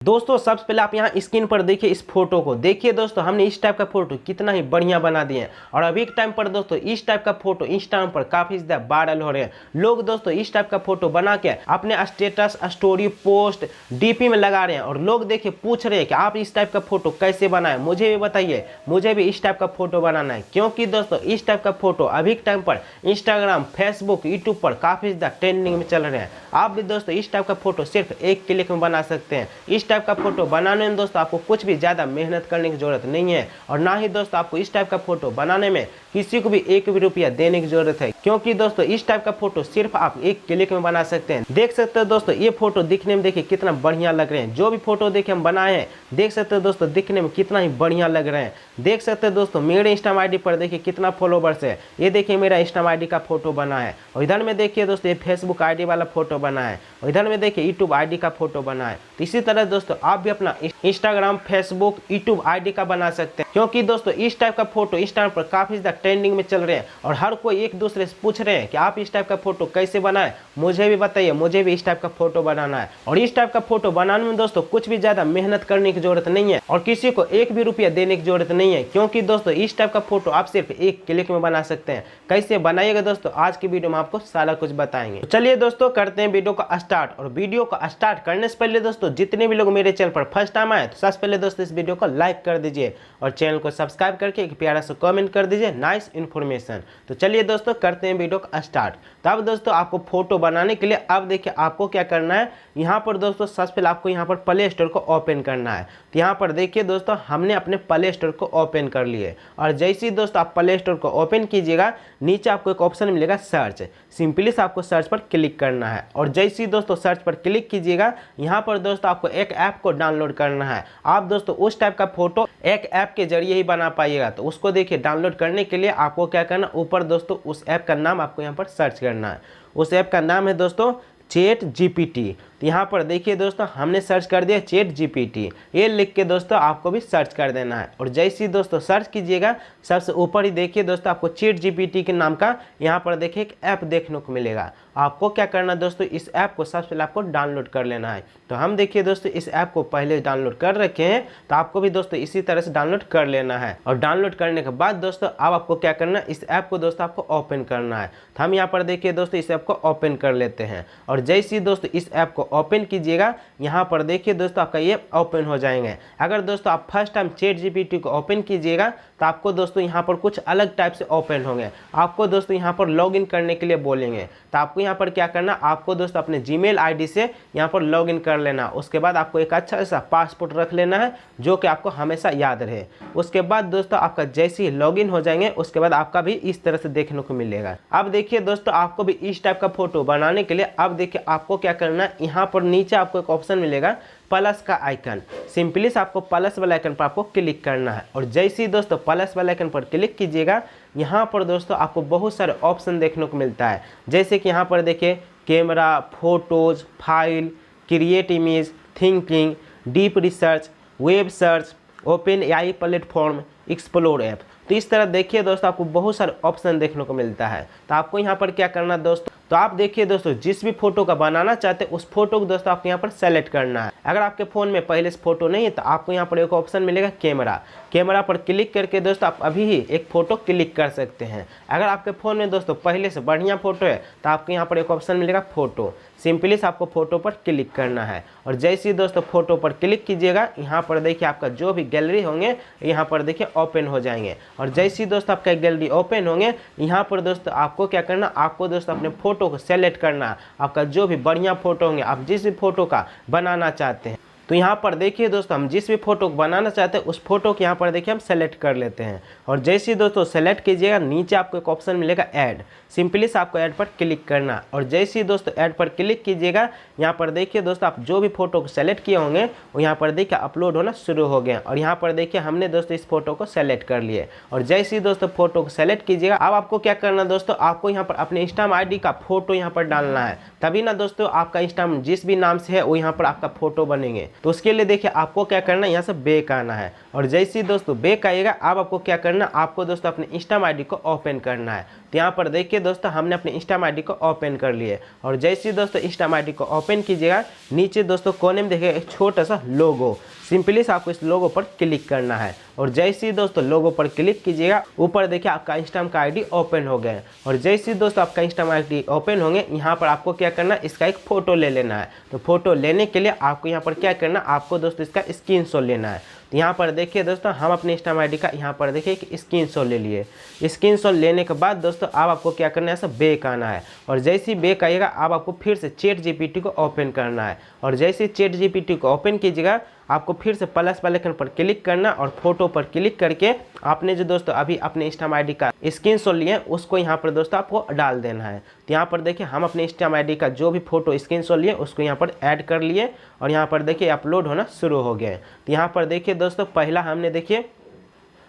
दोस्तों सबसे पहले आप यहाँ स्क्रीन पर देखिए इस फोटो को। देखिए दोस्तों हमने इस टाइप का फोटो कितना ही बढ़िया बना दिए हैं और अभी के टाइम पर दोस्तों इस टाइप का फोटो इंस्टाग्राम पर काफी ज्यादा वायरल हो रहे हैं। लोग दोस्तों इस टाइप का फोटो बना के अपने स्टेटस स्टोरी पोस्ट डीपी में लगा रहे हैं और लोग देखिए पूछ रहे हैं कि आप इस टाइप का फोटो कैसे बनाए, मुझे भी बताइए, मुझे भी इस टाइप का फोटो बनाना है। क्योंकि दोस्तों इस टाइप का फोटो अभी के टाइम पर इंस्टाग्राम फेसबुक यूट्यूब पर काफी ज्यादा ट्रेंडिंग में चल रहे हैं। आप भी दोस्तों इस टाइप का फोटो सिर्फ एक क्लिक में बना सकते हैं। इस टाइप का फोटो बनाने में दोस्तों आपको कुछ भी ज़्यादा मेहनत करने की जरूरत नहीं है और ना ही दोस्तों आपको इस टाइप का फोटो बनाने में किसी को भी एक भी रुपया देने की जरूरत है। क्योंकि दोस्तों इस टाइप का फोटो सिर्फ आप एक क्लिक में बना सकते हैं। देख सकते हो दोस्तों ये फोटो दिखने में देखिए कितना बढ़िया लग रहे हैं। जो भी फोटो देखिए हम बनाए हैं देख सकते हो दोस्तों दिखने में कितना ही बढ़िया लग रहे हैं। देख सकते हो दोस्तों मेरे इंस्टाग्राम आईडी पर देखिए कितना फॉलोवर्स है। ये देखिए मेरा इंस्टाग्राम आईडी का फोटो बना है और इधर में देखिए दोस्तों ये फेसबुक आईडी वाला फोटो बना है और इधर में देखिए यूट्यूब आईडी का फोटो बना है। तो इसी तरह दोस्तों आप भी अपना इंस्टाग्राम फेसबुक यूट्यूब आईडी का बना सकते हैं। क्योंकि दोस्तों इस टाइप का फोटो इंस्टाग्राम पर काफी ज्यादा ट्रेंडिंग में चल रहे हैं और हर कोई एक दूसरे से पूछ रहे हैं कि आप इस टाइप का फोटो कैसे बनाए, मुझे भी बताइए, मुझे भी इस टाइप का फोटो बनाना है। और इस टाइप का फोटो बनाने में दोस्तों कुछ भी ज्यादा मेहनत करने की जरूरत नहीं है और किसी को एक भी रुपया देने की जरूरत नहीं है। क्योंकि दोस्तों इस टाइप का फोटो आप सिर्फ एक क्लिक में बना सकते हैं। कैसे बनाइएगा दोस्तों आज की वीडियो में आपको सारा कुछ बताएंगे। तो चलिए दोस्तों करते हैं वीडियो को स्टार्ट। और वीडियो को स्टार्ट करने से पहले दोस्तों जितने भी लोग मेरे चैनल पर फर्स्ट टाइम आए तो सबसे पहले दोस्तों इस वीडियो को लाइक कर दीजिए और चैनल को सब्सक्राइब करके एक प्यारा सा कमेंट कर दीजिए, नाइस इन्फॉर्मेशन। तो चलिए दोस्तों करते हैं वीडियो को स्टार्ट। तो अब दोस्तों आपको फोटो बनाने के लिए अब देखिए आपको क्या करना है। यहाँ पर दोस्तों सबसे पहले आपको यहाँ पर प्ले स्टोर को ओपन करना है। तो यहाँ पर देखिए दोस्तों हमने अपने प्ले स्टोर को ओपन कर लिए और जैसे ही दोस्तों आप प्ले स्टोर को ओपन कीजिएगा नीचे आपको एक ऑप्शन मिलेगा सर्च। सिंपली से आपको सर्च पर क्लिक करना है और जैसे ही दोस्तों सर्च पर क्लिक कीजिएगा यहाँ पर दोस्तों आपको एक ऐप को डाउनलोड करना है। आप दोस्तों उस टाइप का फोटो एक ऐप के जरिए ही बना पाइएगा। तो उसको देखिए डाउनलोड करने के लिए आपको क्या करना, ऊपर दोस्तों उस ऐप का नाम आपको यहाँ पर सर्च करना है। उस ऐप का नाम है दोस्तों चैट जीपीटी। तो यहाँ पर देखिए दोस्तों हमने सर्च कर दिया चैट जीपीटी। ये लिख के दोस्तों आपको भी सर्च कर देना है और जैसे ही दोस्तों सर्च कीजिएगा सबसे ऊपर ही देखिए दोस्तों आपको चैट जीपीटी के नाम का यहाँ पर देखिए एक ऐप देखने को मिलेगा। आपको क्या करना दोस्तों इस ऐप को सबसे पहले आपको डाउनलोड कर लेना है। तो हम देखिए दोस्तों इस ऐप को पहले डाउनलोड कर रखे हैं तो आपको भी दोस्तों इसी तरह से डाउनलोड कर लेना है। और डाउनलोड करने के बाद दोस्तों अब आपको क्या करना है, इस ऐप को दोस्तों आपको ओपन करना है। तो हम यहाँ पर देखिए दोस्तों इस ऐप को ओपन कर लेते हैं और जैसे ही दोस्तों इस ऐप को ओपन कीजिएगा यहाँ पर देखिए दोस्तों आपका ये ओपन हो जाएंगे। अगर दोस्तों आप फर्स्ट टाइम चैट जीपीटी को ओपन कीजिएगा तो आपको दोस्तों यहाँ पर कुछ अलग टाइप से ओपन होंगे। आपको दोस्तों यहाँ पर लॉगिन करने के लिए बोलेंगे। तो आपको यहाँ पर क्या करना, आपको दोस्तों अपने जीमेल आईडी से यहाँ पर लॉगिन कर लेना। उसके बाद आपको एक अच्छा सा पासपोर्ट रख लेना है जो कि आपको हमेशा याद रहे। उसके बाद दोस्तों आपका जैसे ही लॉगिन हो जाएंगे उसके बाद आपका भी इस तरह से देखने को मिलेगा। अब देखिए दोस्तों आपको भी इस टाइप का फोटो बनाने के लिए अब देखिए आपको क्या करना है, यहाँ पर नीचे आपको एक ऑप्शन मिलेगा प्लस का आइकन। सिंपली से आपको प्लस वाला आइकन पर आपको क्लिक करना है और जैसे ही दोस्तों प्लस वाला आइकन पर क्लिक कीजिएगा यहाँ पर दोस्तों आपको बहुत सारे ऑप्शन देखने को मिलता है। जैसे कि यहाँ पर देखिए camera, photos, file, create image, thinking, deep research, web search, open AI platform, explore app. तो इस तरह देखिए दोस्तों आपको बहुत सारे ऑप्शन देखने को मिलता है। तो आपको यहाँ पर क्या करना दोस्तों, तो आप देखिए दोस्तों जिस भी फोटो का बनाना चाहते हैं उस फोटो को दोस्तों आपको यहाँ पर सेलेक्ट करना है। अगर आपके फ़ोन में पहले से फोटो नहीं है तो आपको यहाँ पर एक ऑप्शन मिलेगा कैमरा। कैमरा पर क्लिक करके दोस्तों आप अभी ही एक फ़ोटो क्लिक कर सकते हैं। अगर आपके फ़ोन में दोस्तों पहले से बढ़िया फ़ोटो है तो आपको यहाँ पर एक ऑप्शन मिलेगा फ़ोटो। सिंपली से आपको फ़ोटो पर क्लिक करना है और जैसे ही दोस्तों फोटो पर क्लिक कीजिएगा यहाँ पर देखिए आपका जो भी गैलरी होंगे यहाँ पर देखिए ओपन हो जाएंगे। और जैसे ही दोस्तों आपका गैलरी ओपन होंगे यहाँ पर दोस्तों आपको क्या करना, आपको दोस्तों अपने फ़ोटो को सेलेक्ट करना। आपका जो भी बढ़िया फ़ोटो होंगे, आप जिस भी फ़ोटो का बनाना चाहते हैं तो यहाँ पर देखिए दोस्तों हम जिस भी फोटो को बनाना चाहते हैं उस फोटो को यहाँ पर देखिए हम सेलेक्ट कर लेते हैं। और जैसे ही दोस्तों सेलेक्ट कीजिएगा नीचे आपको एक ऑप्शन मिलेगा ऐड। सिंपली से आपको ऐड पर क्लिक करना और जैसे ही दोस्तों ऐड पर क्लिक कीजिएगा यहाँ पर देखिए दोस्तों आप जो भी फोटो को सेलेक्ट किए होंगे वो यहाँ पर देखिए अपलोड होना शुरू हो गए। और यहाँ पर देखिए हमने दोस्तों इस फोटो को सेलेक्ट कर लिए और जैसे ही दोस्तों फोटो को सेलेक्ट कीजिएगा अब आपको क्या करना दोस्तों, आपको यहाँ पर अपने इंस्टाग्राम आईडी का फोटो यहाँ पर डालना है। तभी ना दोस्तों आपका इंस्टाग्राम जिस भी नाम से है वो यहाँ पर आपका फोटो बनेंगे। तो उसके लिए देखिए आपको क्या करना है, यहाँ से बैक आना है और जैसे ही दोस्तों बैक आइएगा अब आपको क्या करना है, आपको दोस्तों अपने इंस्टाग्राम आईडी को ओपन करना है। तो यहाँ पर देखिए दोस्तों हमने अपने इंस्टाग्राम आईडी को ओपन कर लिए और जैसे ही दोस्तों इंस्टाग्राम आईडी को ओपन कीजिएगा नीचे दोस्तों कोने में देखिए एक छोटा सा लोगो, सिंपली से आपको इस लोगो पर क्लिक करना है और जैसे ही दोस्तों लोगो पर क्लिक कीजिएगा ऊपर देखिए आपका इंस्टाग्राम का आईडी ओपन हो गया है और जैसे ही दोस्तों आपका इंस्टाग्राम आईडी ओपन होंगे यहाँ पर आपको क्या करना है, इसका एक फ़ोटो ले लेना है। तो फोटो लेने के लिए आपको यहाँ पर क्या करना है, आपको दोस्तों इसका स्क्रीनशॉट लेना है। तो यहाँ पर देखिए दोस्तों हम अपने इंस्टाग्राम आईडी का यहाँ पर देखिए एक स्क्रीनशॉट ले लिए। स्क्रीनशॉट लेने के बाद दोस्तों अब आपको क्या करना है, सब बैक आना है और जैसे ही बैक आइएगा अब आपको फिर से चैट जीपीटी को ओपन करना है और जैसे ही चैट जीपीटी को ओपन कीजिएगा आपको फिर से प्लस वाले आइकन पर क्लिक करना और फोटो पर क्लिक करके आपने जो दोस्तों अभी अपने इंस्टाग्राम आईडी का स्क्रीनशॉट लिए उसको यहाँ पर दोस्तों आपको डाल देना है। तो यहाँ पर देखिए हम अपने इंस्टाग्राम आईडी का जो भी फोटो स्क्रीनशॉट लिए उसको यहाँ पर ऐड कर लिए और यहाँ पर देखिए अपलोड होना शुरू हो गया। तो यहाँ पर देखिए दोस्तों पहला हमने देखिए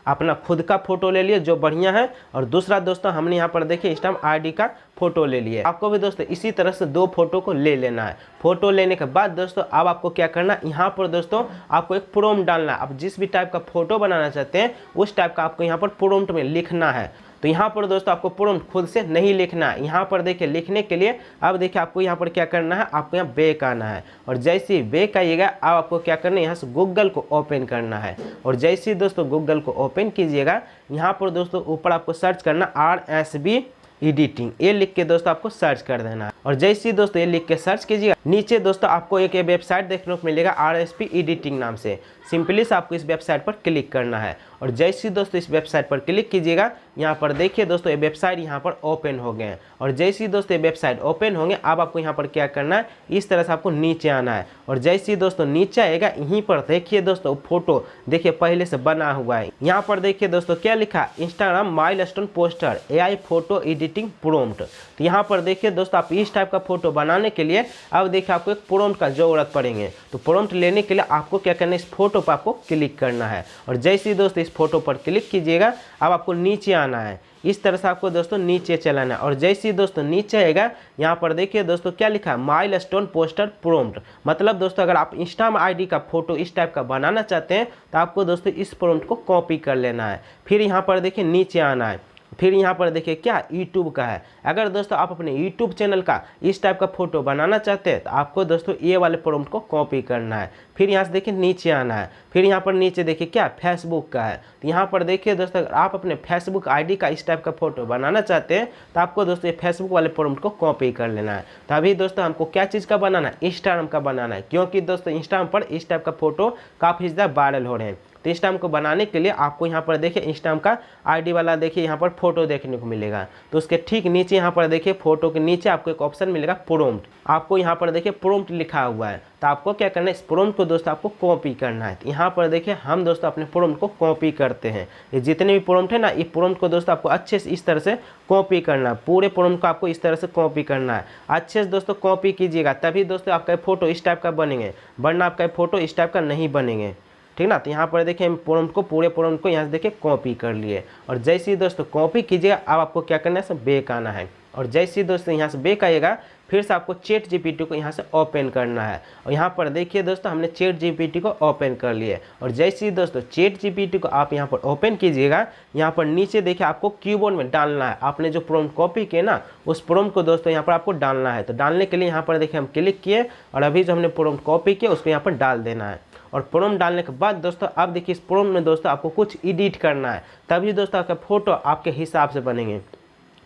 अपना खुद का फोटो ले लिए जो बढ़िया है और दूसरा दोस्तों हमने यहाँ पर देखिए इंस्टाग्राम आईडी का फोटो ले लिए। आपको भी दोस्तों इसी तरह से 2 फोटो को ले लेना है। फोटो लेने के बाद दोस्तों अब आपको क्या करना है, यहाँ पर दोस्तों आपको एक प्रॉम्प्ट डालना है। आप जिस भी टाइप का फोटो बनाना चाहते हैं उस टाइप का आपको यहाँ पर प्रॉम्प्ट में लिखना है। तो यहाँ पर दोस्तों आपको प्रॉम्प्ट खुद से नहीं लिखना है। यहाँ पर देखिए लिखने के लिए अब देखिए आपको यहाँ पर क्या करना है, आपको यहाँ बैक आना है और जैसे ही बैक आइएगा अब आपको क्या करना है, यहाँ से गूगल को ओपन करना है और जैसे ही दोस्तों गूगल को ओपन कीजिएगा यहाँ पर दोस्तों ऊपर आपको सर्च करना RSB एडिटिंग, ये लिख के दोस्तों आपको सर्च कर देना है और जैसे ही दोस्तों ये लिख के सर्च कीजिएगा नीचे दोस्तों आपको एक वेबसाइट देखने को मिलेगा RSP एडिटिंग नाम से। सिंपली से आपको इस वेबसाइट पर क्लिक करना है और जैसे ही दोस्तों इस वेबसाइट पर क्लिक कीजिएगा यहाँ पर देखिए दोस्तों ये वेबसाइट यहाँ पर ओपन हो गए हैं और जैसे ही दोस्तों ये वेबसाइट ओपन होंगे अब आपको यहाँ पर क्या करना है, इस तरह से आपको नीचे आना है और जैसे ही दोस्तों नीचे आएगा यहीं पर देखिए दोस्तों फोटो देखिए पहले से बना हुआ है। यहाँ पर देखिए दोस्तों क्या लिखा, Instagram milestone poster AI photo editing prompt. तो यहाँ पर देखिए दोस्तों आप इस टाइप का फोटो बनाने के लिए अब देखिए आपको एक प्रॉम्प्ट का जरूरत पड़ेंगे। तो प्रॉम्प्ट लेने के लिए आपको क्या करना है, इस फोटो पर आपको क्लिक करना है और जैसे ही दोस्तों इस फोटो पर क्लिक कीजिएगा अब आपको नीचे आना है। इस तरह से आपको दोस्तों नीचे चलाना है और जैसे ही दोस्तों नीचे आएगा यहाँ पर देखिए दोस्तों क्या लिखा है, माइलस्टोन पोस्टर प्रॉम्प्ट। मतलब दोस्तों अगर आप इंस्टाग्राम आईडी का फोटो इस टाइप का बनाना चाहते हैं तो आपको दोस्तों इस प्रॉम्प्ट को कॉपी कर लेना है। फिर यहाँ पर देखिए नीचे आना है, फिर यहाँ पर देखिए क्या यूट्यूब का है। अगर दोस्तों आप अपने यूट्यूब चैनल का इस टाइप का फोटो बनाना चाहते हैं तो आपको दोस्तों ये वाले प्रॉम्प्ट को कॉपी करना है। फिर यहाँ से देखिए नीचे आना है, फिर यहाँ पर नीचे देखिए क्या फेसबुक का है। तो यहाँ पर देखिए दोस्तों अगर आप अपने फेसबुक आईडी का इस टाइप का फोटो बनाना चाहते हैं तो आपको दोस्तों ये फेसबुक वाले प्रॉम्प्ट को कॉपी कर लेना है। तो अभी दोस्तों हमको क्या चीज़ का बनाना है, इंस्टाग्राम का बनाना है, क्योंकि दोस्तों इंस्टाग्राम पर इस टाइप का फोटो काफ़ी ज़्यादा वायरल हो रहे हैं। तो इंस्टाग्राम को बनाने के लिए आपको यहाँ पर देखिए इंस्टाग्राम का आईडी वाला देखिए यहाँ पर फोटो देखने को मिलेगा। तो उसके ठीक नीचे यहाँ पर देखिए फोटो के नीचे आपको एक ऑप्शन मिलेगा प्रॉम्प्ट। आपको यहाँ पर देखिए प्रॉम्प्ट लिखा हुआ है। तो आपको क्या करना है, इस प्रॉम्प्ट को दोस्तों आपको कॉपी करना है। तो यहाँ पर देखिए हम दोस्तों अपने प्रॉम्प्ट को कॉपी करते हैं। ये जितने भी प्रॉम्प्ट है ना, ये प्रॉम्प्ट को दोस्तों आपको अच्छे से इस तरह से कॉपी करना है। पूरे प्रॉम्प्ट को आपको इस तरह से कॉपी करना है। अच्छे से दोस्तों कॉपी कीजिएगा तभी दोस्तों आपका फोटो इस टाइप का बनेंगे, वरना आपका फोटो इस टाइप का नहीं बनेंगे। ठीक ना। तो यहाँ पर देखिए हम प्रॉम्प्ट को पूरे प्रॉम्प्ट को यहाँ से देखिए कॉपी कर लिए और जैसे ही दोस्तों कॉपी कीजिएगा अब आपको क्या करना है, सब बैक आना है और जैसे ही दोस्तों यहाँ से बैक आइएगा फिर से आपको चैट जीपीटी को यहाँ से ओपन करना है और यहाँ पर देखिए दोस्तों हमने चैट जीपीटी को ओपन कर लिए और जैसे ही दोस्तों चैट जीपीटी को आप यहाँ पर ओपन कीजिएगा यहाँ पर नीचे देखिए आपको कीबोर्ड में डालना है। आपने जो प्रॉम्प्ट कॉपी किए ना उस प्रॉम्प्ट को दोस्तों यहाँ पर आपको डालना है। तो डालने के लिए यहाँ पर देखिए हम क्लिक किए और अभी जो हमने प्रॉम्प्ट कॉपी किया उसको यहाँ पर डाल देना है और प्रॉम्प्ट डालने के बाद दोस्तों अब देखिए इस प्रॉम्प्ट में दोस्तों आपको कुछ एडिट करना है, तभी दोस्तों आपका फोटो आपके हिसाब से बनेंगे।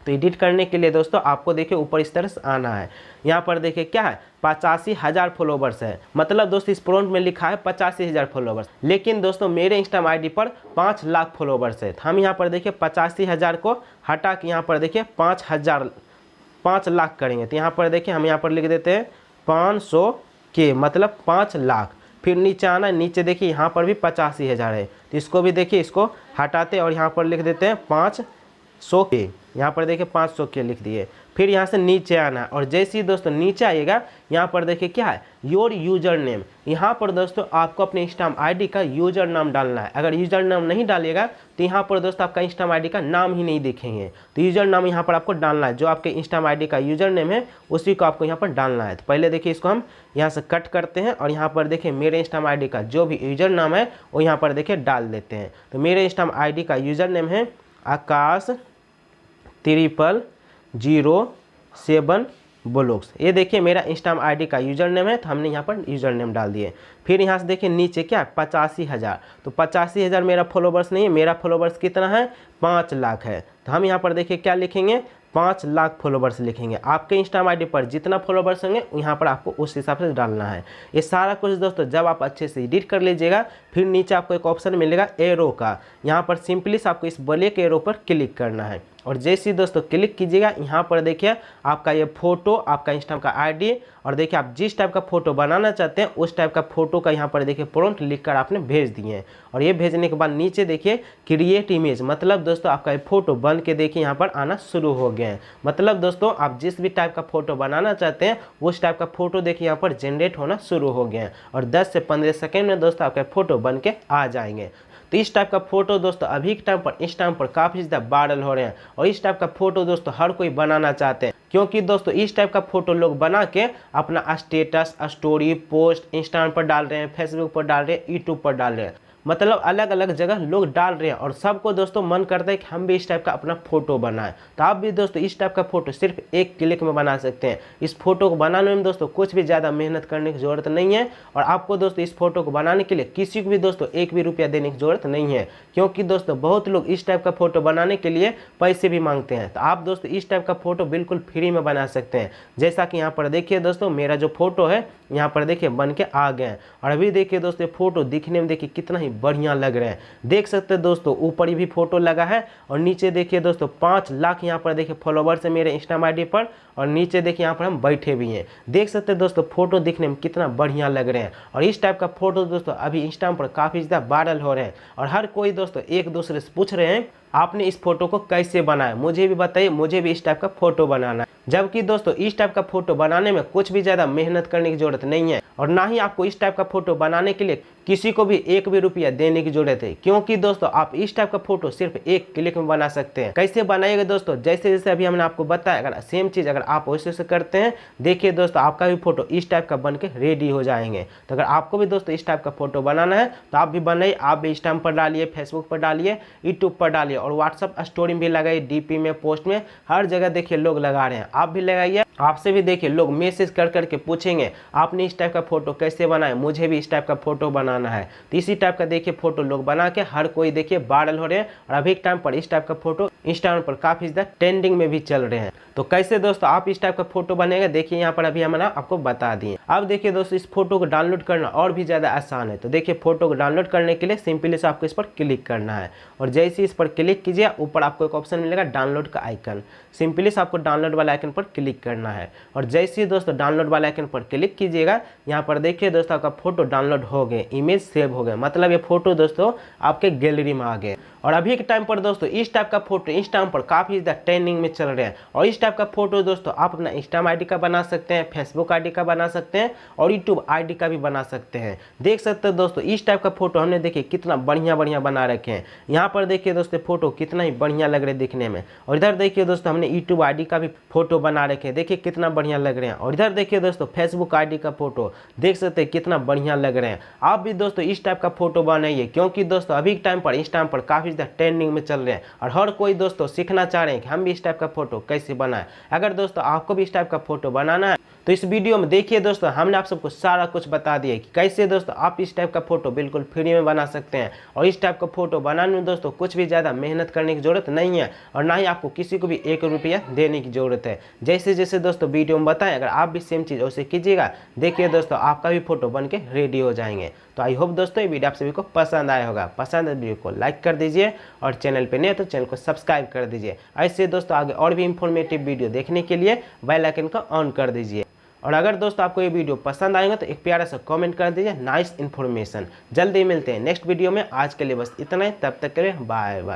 तो एडिट करने के लिए दोस्तों आपको देखिए ऊपर इस तरह से आना है। यहाँ पर देखिए क्या है, 85,000 फॉलोवर्स है। मतलब दोस्तों इस प्रॉम्प्ट में लिखा है 85,000 फॉलोवर्स, लेकिन दोस्तों मेरे इंस्टाग्राम आईडी पर 5 लाख फॉलोवर्स है। तो हम यहाँ पर देखिए 85,000 को हटा के यहाँ पर देखिए 5 लाख करेंगे। तो यहाँ पर देखिए हम यहाँ पर लिख देते हैं 500 के, मतलब 5 लाख। फिर नीचे आना, नीचे देखिए यहाँ पर भी 85,000 है। तो इसको भी देखिए इसको हटाते और यहाँ पर लिख देते हैं 500 के। यहाँ पर देखिए 500 के लिख दिए। फिर यहाँ से नीचे आना है और जैसे ही दोस्तों नीचे आइएगा यहाँ पर देखिए क्या है योर यूजर नेम। यहाँ पर दोस्तों आपको अपने इंस्टाग्राम आईडी का यूजर नाम डालना है। अगर यूजर नाम नहीं डालिएगा तो यहाँ पर दोस्तों आपका इंस्टाग्राम आईडी का नाम ही नहीं दिखेंगे। तो यूजर नाम यहाँ पर आपको डालना है, जो आपके इंस्टाग्राम आईडी का यूजर नेम है उसी को आपको यहाँ पर डालना है। तो पहले देखिए इसको हम यहाँ से कट करते हैं और यहाँ पर देखिए मेरे इंस्टाग्राम आईडी का जो भी यूजर नाम है वो यहाँ पर देखिए डाल देते हैं। तो मेरे इंस्टाग्राम आईडी का यूजर नेम है आकाश 0007 ब्लॉग्स। ये देखिए मेरा इंस्टाग्राम आईडी का यूजर नेम है, तो हमने यहाँ पर यूजर नेम डाल दिए। फिर यहाँ से देखिए नीचे क्या है 85,000। तो 85,000 मेरा फॉलोवर्स नहीं है, मेरा फॉलोवर्स कितना है 5 लाख है। तो हम यहाँ पर देखिए क्या लिखेंगे 5 लाख फॉलोवर्स लिखेंगे। आपके इंस्टाग्राम आईडी पर जितना फॉलोवर्स होंगे यहाँ पर आपको उस हिसाब से डालना है। ये सारा कुछ दोस्तों जब आप अच्छे से एडिट कर लीजिएगा फिर नीचे आपको एक ऑप्शन मिलेगा एरो का। यहाँ पर सिंपली आपको इस ब्लैक एरो पर क्लिक करना है और जैसे ही दोस्तों क्लिक कीजिएगा यहाँ पर देखिए आपका ये फोटो, आपका इंस्टाग्राम का आईडी और देखिए आप जिस टाइप का फोटो बनाना चाहते हैं उस टाइप का फोटो का यहाँ पर देखिए प्रॉम्प्ट लिखकर आपने भेज दिए हैं। और ये भेजने के बाद नीचे देखिए क्रिएट इमेज, मतलब दोस्तों आपका ये फोटो बन के देखिए यहाँ पर आना शुरू हो गए हैं। मतलब दोस्तों आप जिस भी टाइप का फोटो बनाना चाहते हैं उस टाइप का फोटो देखिए यहाँ पर जनरेट होना शुरू हो गए हैं और 10 से 15 सेकेंड में दोस्तों आपका फोटो बन के आ जाएंगे। तो इस टाइप का फोटो दोस्तों अभी के टाइम पर इंस्टाग्राम पर काफ़ी ज़्यादा वायरल हो रहे हैं और इस टाइप का फोटो दोस्तों हर कोई बनाना चाहते हैं, क्योंकि दोस्तों इस टाइप का फोटो लोग बना के अपना स्टेटस, स्टोरी, पोस्ट इंस्टाग्राम पर डाल रहे हैं, फेसबुक पर डाल रहे हैं, यूट्यूब पर डाल रहे हैं। मतलब अलग अलग जगह लोग डाल रहे हैं और सबको दोस्तों मन करता है कि हम भी इस टाइप का अपना फोटो बनाएं। तो आप भी दोस्तों इस टाइप का फोटो सिर्फ एक क्लिक में बना सकते हैं। इस फोटो को बनाने में दोस्तों कुछ भी ज़्यादा मेहनत करने की ज़रूरत नहीं है और आपको दोस्तों इस फोटो को बनाने के लिए किसी को भी दोस्तों 1 भी रुपया देने की ज़रूरत नहीं है, क्योंकि दोस्तों बहुत लोग इस टाइप का फोटो बनाने के लिए पैसे भी मांगते हैं। तो आप दोस्तों इस टाइप का फोटो बिल्कुल फ्री में बना सकते हैं। जैसा कि यहाँ पर देखिए दोस्तों मेरा जो फोटो है यहाँ पर देखिए बन के आ गए हैं और अभी देखिए दोस्तों फोटो दिखने में देखिए कितना ही बढ़िया लग रहे हैं। देख सकते हैं दोस्तों ऊपर भी फोटो लगा है और नीचे देखिए दोस्तों 5 लाख यहाँ पर देखिए फॉलोवर्स है मेरे इंस्टाग्राम आईडी पर और नीचे देखिए यहाँ पर हम बैठे भी हैं। देख सकते हैं दोस्तों फोटो दिखने में कितना बढ़िया लग रहे हैं और इस टाइप का फोटो दोस्तों अभी इंस्टाग्राम पर काफ़ी ज़्यादा वायरल हो रहे हैं और हर कोई दोस्तों एक दूसरे से पूछ रहे हैं आपने इस फोटो को कैसे बनाया, मुझे भी बताइए, मुझे भी इस टाइप का फोटो बनाना है। जबकि दोस्तों इस टाइप का फोटो बनाने में कुछ भी ज़्यादा मेहनत करने की जरूरत नहीं है और ना ही आपको इस टाइप का फोटो बनाने के लिए किसी को भी 1 भी रुपया देने की जरूरत है, क्योंकि दोस्तों आप इस टाइप का फोटो सिर्फ एक क्लिक में बना सकते हैं। कैसे बनाएगा दोस्तों, जैसे जैसे अभी हमने आपको बताया, अगर सेम चीज़ अगर आप वैसे से करते हैं देखिए दोस्तों आपका भी फोटो इस टाइप का बन के रेडी हो जाएंगे। तो अगर आपको भी दोस्तों इस टाइप का फोटो बनाना है तो आप भी बनाइए, आप भी इंस्टाग्राम पर डालिए, फेसबुक पर डालिए, यूट्यूब पर डालिए और व्हाट्सअप स्टोरी भी लगाइए, डीपी में, पोस्ट में, हर जगह देखिए लोग लगा रहे हैं। आप भी लगाइए, आपसे भी देखिए लोग मैसेज कर करके पूछेंगे आपने इस टाइप का फोटो कैसे बनाया, मुझे भी इस टाइप का फोटो बनाना है। तो इसी टाइप का देखिए फोटो लोग बना के हर कोई देखिए वायरल हो रहे हैं और अभी के टाइम पर इस टाइप का फोटो इंस्टाग्राम पर काफी ज्यादा ट्रेंडिंग में भी चल रहे हैं। तो कैसे दोस्तों आप इस टाइप का फोटो बनेगा देखिए यहाँ पर अभी हमने आपको बता दिए। अब देखिए दोस्तों इस फोटो को डाउनलोड करना और भी ज्यादा आसान है। तो देखिए फोटो को डाउनलोड करने के लिए सिंपली से आपको इस पर क्लिक करना है और जैसे इस पर क्लिक कीजिए ऊपर आपको एक ऑप्शन मिलेगा डाउनलोड का आइकन। सिंपली से आपको डाउनलोड वाला आइकन पर क्लिक करना है और जैसे ही दोस्तों डाउनलोड वाला आइकन पर क्लिक कीजिएगा यहाँ पर देखिए दोस्तों आपका फोटो डाउनलोड हो गए, इमेज सेव हो गए, मतलब ये फोटो दोस्तों आपके गैलरी में आ गए। और अभी के टाइम पर दोस्तों इस टाइप का फोटो इंस्टाग्राम पर काफी ज्यादा ट्रेंडिंग में चल रहे हैं और इस टाइप का फोटो दोस्तों आप अपना इंस्टाग्राम आईडी का बना सकते हैं, फेसबुक आईडी का बना सकते हैं और यूट्यूब आईडी का भी बना सकते हैं। देख सकते हैं दोस्तों इस टाइप का फोटो हमने देखिए कितना बढ़िया बढ़िया बना रखे हैं। यहाँ पर देखिए दोस्तों फोटो कितना ही बढ़िया लग रहे हैं दिखने में और इधर देखिए दोस्तों हमने यूट्यूब आईडी का भी फोटो बना रखे हैं, देखिए कितना बढ़िया लग रहे हैं। और इधर देखिए दोस्तों फेसबुक आईडी का फोटो देख सकते हैं कितना बढ़िया लग रहे हैं। आप भी दोस्तों इस टाइप का फोटो बनाइए, क्योंकि दोस्तों अभी के टाइम पर इंस्टाग्राम पर काफी ज्यादा ट्रेंडिंग में चल रहे हैं और हर कोई दोस्तों सीखना चाह रहे हैं कि हम भी इस टाइप का फोटो कैसे बनाएं। अगर दोस्तों आपको भी इस टाइप का फोटो बनाना है तो इस वीडियो में देखिए दोस्तों हमने आप सबको सारा कुछ बता दिया कि कैसे दोस्तों आप इस टाइप का फोटो बिल्कुल फ्री में बना सकते हैं। और इस टाइप का फोटो बनाने में दोस्तों कुछ भी ज़्यादा मेहनत करने की जरूरत नहीं है और ना ही आपको किसी को भी 1 रुपया देने की जरूरत है। जैसे जैसे दोस्तों वीडियो में बताएं अगर आप भी सेम चीज़ वैसे कीजिएगा देखिए दोस्तों आपका भी फोटो बन के रेडी हो जाएंगे। तो आई होप दोस्तों ये वीडियो आप सभी को पसंद आया होगा। पसंद है वीडियो को लाइक कर दीजिए और चैनल पे नहीं है तो चैनल को सब्सक्राइब कर दीजिए। ऐसे दोस्तों आगे और भी इंफॉर्मेटिव वीडियो देखने के लिए बेल आइकन को ऑन कर दीजिए। और अगर दोस्तों आपको ये वीडियो पसंद आएगा तो एक प्यारा सा कमेंट कर दीजिए, नाइस इन्फॉर्मेशन। जल्दी मिलते हैं नेक्स्ट वीडियो में। आज के लिए बस इतना ही, तब तक के लिए बाय बाय।